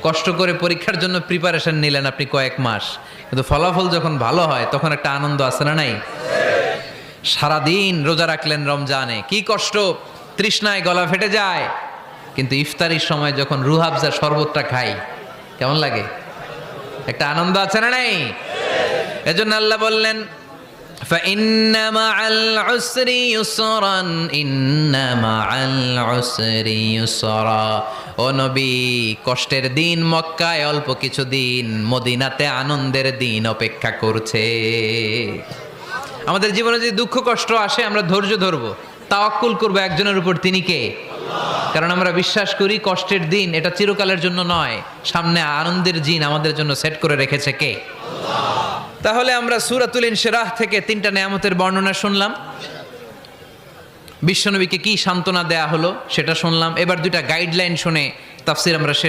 কষ্ট করে পরীক্ষার জন্য প্রিপারেশন নিলেন আপনি কয়েক মাস, কিন্তু ফলাফল যখন ভালো হয় তখন একটা আনন্দ আছে না নাই? সারাদিন রোজা রাখলেন রমজানে, কি কষ্ট, তৃষ্ণায় গলা ফেটে যায়, কিন্তু ইফতারির সময় যখন রুহাবজা শরবতটা খাই কেমন লাগে? একটা আনন্দ আছে না নাই? এজন্য আল্লাহ বললেন فإن مع العسر يسرا إن مع العسر يسرا। ও নবী, কষ্টের দিন মক্কায় অল্প কিছু দিন, মদিনাতে আনন্দের দিন অপেক্ষা করছে। আমাদের জীবনে যদি দুঃখ কষ্ট আসে আমরা ধৈর্য ধরবো, তাওয়াক্কুল করবো একজনের উপর, তিনি কে? কারণ আমরা বিশ্বাস করি কষ্টের দিন এটা চিরকালের জন্য নয়, সামনে আনন্দের দিন আমাদের জন্য সেট করে রেখেছে কে? তাহলে আমরা সূরাতুল ইনশিরাহ থেকে 3টা নেয়ামতের বর্ণনা শুনলাম, বিশ্বনবীকে কি সান্ত্বনা দেয়া হলো সেটা শুনলাম। এবার 2টা গাইডলাইন শুনে তাফসীর আমরা শেষ